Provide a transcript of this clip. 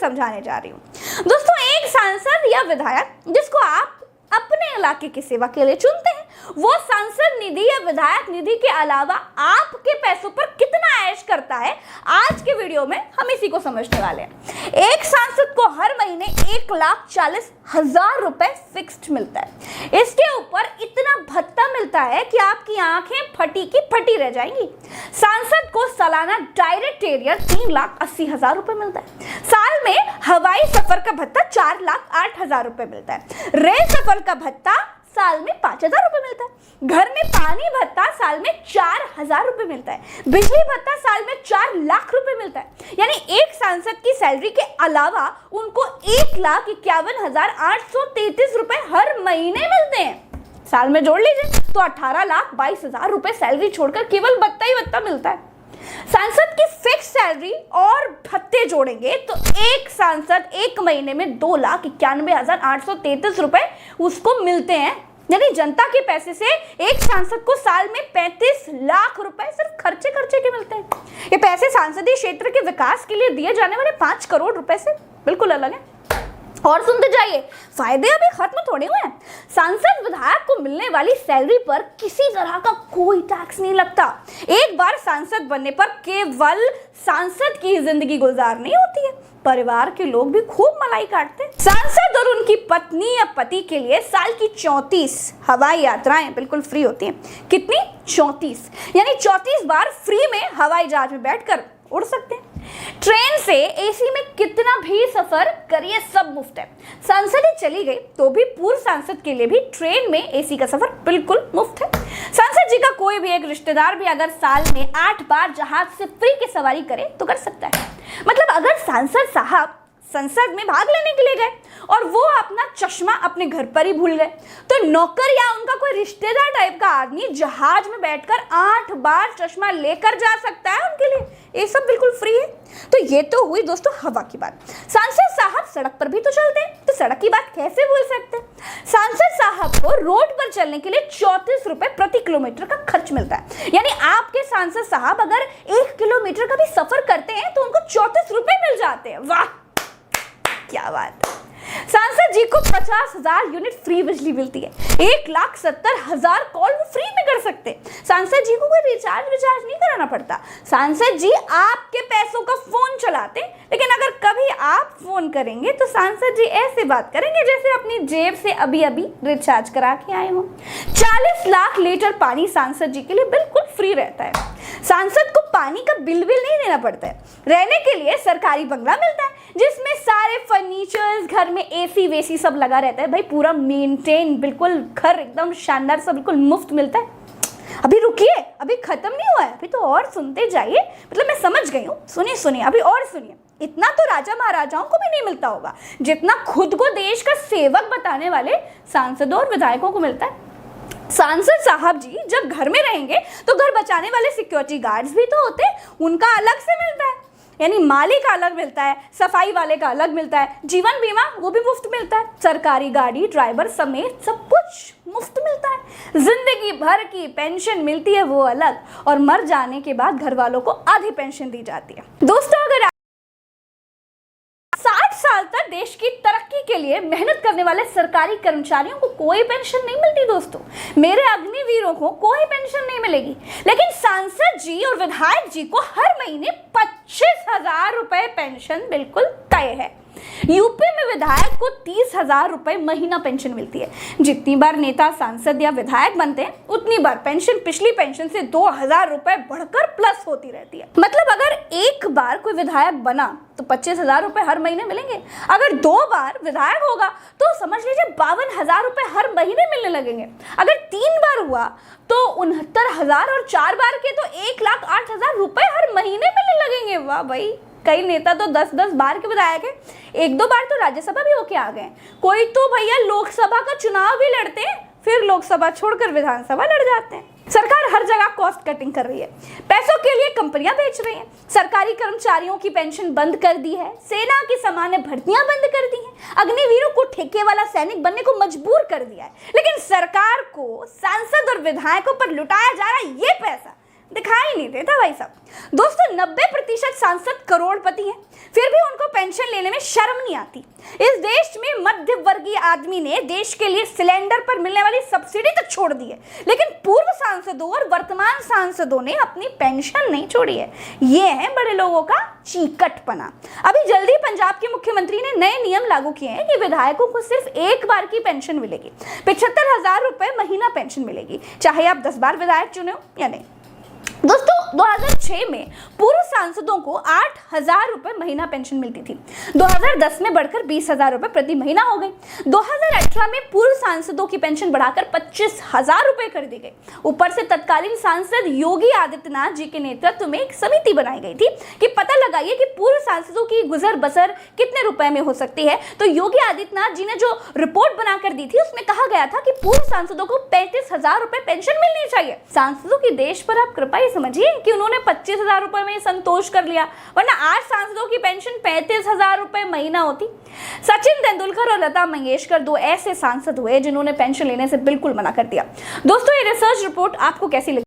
समझाने जा रही हूँ। दोस्तों, एक सांसद या विधायक जिसको आप अपने इलाके की सेवा के लिए चुनते हैं, वो सांसद निधि या विधायक निधि के अलावा आपके पैसों पर कितना ऐश करता है, आज के वीडियो में हम इसी को समझने वाले हैं। एक सांसद को हर महीने 1,40,000 रुपए फिक्स्ड मिलता है। इसके ऊपर इतना भत्ता मिलता है कि आपकी आंखें फटी की फटी रह जाएंगी। सांसद को सालाना डायरेक्ट एरियर 3,80,000 रुपए मिलता है। साल में हवाई सफर का भत्ता 4,08,000 रुपए मिलता है। रेल सफर का भत्ता साल में 5,000 रुपए मिलता है। घर में पानी भत्ता साल में 4,000 रुपए मिलता है। बिजली भत्ता साल में 4 लाख रुपए मिलता है। यानी एक सांसद की सैलरी के अलावा उनको 1,51,833 रुपए हर महीने मिलते हैं। साल में जोड़ लीजिए तो 18,22,000 रुपए सैलरी छोड़कर केवल भत्ता ही भत्ता मिलता है। सांसद की फिक्स सैलरी और भत्ते जोड़ेंगे तो एक सांसद एक महीने में 2,91,833 रुपए उसको मिलते हैं। यानी जनता के पैसे से एक सांसद को साल में 35 लाख रुपए सिर्फ खर्चे के मिलते हैं। ये पैसे सांसदीय क्षेत्र के विकास के लिए दिए जाने वाले 5 करोड़ रुपए से बिल्कुल अलग है। और सुनते जाइए, फायदे अभी खत्म थोड़े हुए हैं। सांसद विधायक को मिलने वाली सैलरी पर किसी तरह का कोई टैक्स नहीं लगता। एक बार सांसद बनने पर केवल सांसद की जिंदगी गुजारनी होती है, परिवार के लोग भी खूब मलाई काटते हैं। सांसद और उनकी पत्नी या पति के लिए साल की 34 हवाई यात्राएं बिल्कुल फ्री होती हैं। कितनी? 34। यानी 34 बार फ्री में हवाई जहाज में बैठकर उड़ सकते हैं। ट्रेन से एसी में कितना भी सफर करिए, सब मुफ्त है। सांसद ही चली गई तो भी पूर्व सांसद के लिए भी ट्रेन में एसी का सफर बिल्कुल मुफ्त है। सांसद जी का कोई भी एक रिश्तेदार भी अगर साल में 8 बार जहाज से फ्री की सवारी करे तो कर सकता है। मतलब अगर सांसद साहब संसद में भाग लेने के लिए गए और वो अपना चश्मा अपने घर पर ही भूल गए तो नौकर या उनका कोई रिश्तेदार टाइप का आदमी जहाज में बैठकर 8 बार चश्मा लेकर जा सकता है उनके लिए। ये सब बिल्कुल फ्री है। तो ये तो हुई दोस्तों हवा की बात। सांसद साहब सड़क पर भी तो चलते हैं, तो सड़क की बात कैसे भूल सकते हैं। सांसद साहब को रोड पर चलने के लिए 34 रुपए प्रति किलोमीटर का खर्च मिलता है। यानी आपके सांसद साहब अगर 1 किलोमीटर का भी सफर करते हैं तो उनको 34 रुपए मिल जाते हैं। वाह, क्या बात। सांसद जी को 50,000 यूनिट फ्री बिजली मिलती है। 1,70,000 कॉल वो फ्री में कर सकते। सांसद जी को कोई रिचार्ज नहीं कराना पड़ता। सांसद जी आपके पैसों का फोन चलाते, लेकिन अगर कभी आप फोन करेंगे तो सांसद जी ऐसे बात करेंगे जैसे अपनी जेब से अभी रिचार्ज करा के आए हो। 40 लाख लीटर पानी सांसद जी के लिए बिल्कुल फ्री रहता है। सांसद को पानी का बिल नहीं देना पड़ता है। रहने के लिए सरकारी बंगला मिलता है जिसमें सारे फर्नीचर्स, घर में एसी वेसी सब लगा रहता है। भाई पूरा मेंटेन, बिल्कुल घर एकदम शानदार सा बिल्कुल मुफ्त मिलता है। अभी रुकिए, अभी खत्म नहीं हुआ है, अभी तो और सुनते जाइए। मतलब मैं समझ गई हूँ, सुनिए अभी और सुनिए। इतना तो राजा महाराजाओं को भी नहीं मिलता होगा जितना खुद को देश का सेवक बताने वाले सांसदों और विधायकों को मिलता है। सांसद साहब जी जब घर में रहेंगे तो घर बचाने वाले सिक्योरिटी गार्ड्स भी तो होते हैं, उनका अलग से मिलता है। यानी माली का अलग मिलता है, सफाई वाले का अलग मिलता है, जीवन बीमा वो भी मुफ्त मिलता है, सरकारी गाड़ी ड्राइवर समेत सब कुछ मुफ्त मिलता है। जिंदगी भर की पेंशन मिलती है वो अलग, और मर जाने के बाद घर वालों को आधी पेंशन दी जाती है। दोस्तों, अगर 60 साल तक देश की तरक्की के लिए मेहनत करने वाले सरकारी कर्मचारियों को कोई पेंशन नहीं मिलती दोस्तों, मेरे अग्निवीरों को कोई पेंशन नहीं मिलेगी। लेकिन सांसद जी और विधायक जी को हर महीने 25,000 रुपए पेंशन बिल्कुल तय है। यूपी में विधायक को 30,000 रुपए महीना पेंशन मिलती है। जितनी बार नेता सांसद या विधायक बनते हैं उतनी बार पेंशन पिछली पेंशन से 2,000 रुपए बढ़कर प्लस होती रहती है। मतलब अगर एक बार कोई विधायक बना तो 25,000 रुपए हर महीने मिलेंगे। अगर 2 बार विधायक होगा तो समझ लीजिए 52,000 रुपए हर महीने मिलने लगेंगे। अगर 3 बार हुआ तो 69,000 और 4 बार के तो 1,08,000 रुपए हर महीने मिलने लगेंगे। वाह भाई, कई नेता तो 10-10 बार के विधायक हैं, 1-2 बार तो राज्यसभा भी होके आ गए। कोई तो भैया लोकसभा का चुनाव भी लड़ते हैं, फिर लोकसभा छोड़कर विधानसभा लड़ जाते हैं। सरकार हर जगह कॉस्ट कटिंग कर रही है, पैसों के लिए कंपनियां बेच रही हैं, सरकारी कर्मचारियों की पेंशन बंद कर दी है, सेना की सामान्य भर्तियां बंद कर दी हैं, अग्निवीरों को ठेके वाला सैनिक बनने को मजबूर कर दिया है। लेकिन सरकार को सांसद और विधायकों पर लुटाया जा रहा है ये पैसा दिखाई नहीं देता भाई साहब। दोस्तों 90% सांसद करोड़पति हैं, फिर भी उनको पेंशन लेने में शर्म नहीं आती। इस देश में मध्य वर्गीय आदमी ने देश के लिए सिलेंडर पर मिलने वाली सब्सिडी तक छोड़ दी है, लेकिन पूर्व सांसदों और वर्तमान सांसदों ने अपनी पेंशन नहीं छोड़ी है। ये है बड़े लोगों का चीकटपना। अभी जल्दी पंजाब के मुख्यमंत्री ने नए नियम लागू किए हैं कि विधायकों को सिर्फ एक बार की पेंशन मिलेगी। 75,000 रुपए महीना पेंशन मिलेगी, चाहे आप 10 बार विधायक चुने हो या नहीं। दोस्तों 2006 में पूर्व सांसदों को 8,000 रुपए महीना पेंशन मिलती थी। 2010 में बढ़कर 20,000 रुपए प्रति महीना हो गई। 2018 में पूर्व सांसदों की पेंशन बढ़ाकर 25,000 रुपए कर दी गई। ऊपर से तत्कालीन सांसद योगी आदित्यनाथ जी के नेतृत्व में एक समिति बनाई गई थी कि पता लगाइए कि पूर्व सांसदों की गुजर बसर कितने रुपए में हो सकती है। तो योगी आदित्यनाथ जी ने जो रिपोर्ट बनाकर दी थी उसमें कहा गया था कि पूर्व सांसदों को 35,000 रुपए पेंशन मिलनी चाहिए। सांसदों की देश पर आप कृपा समझिए कि उन्होंने 25,000 रुपए में संतोष कर लिया, वरना 8 सांसदों की पेंशन 35,000 रुपए महीना होती। सचिन तेंदुलकर और लता मंगेशकर 2 ऐसे सांसद हुए जिन्होंने पेंशन लेने से बिल्कुल मना कर दिया। दोस्तों ये रिसर्च रिपोर्ट आपको कैसी लगी?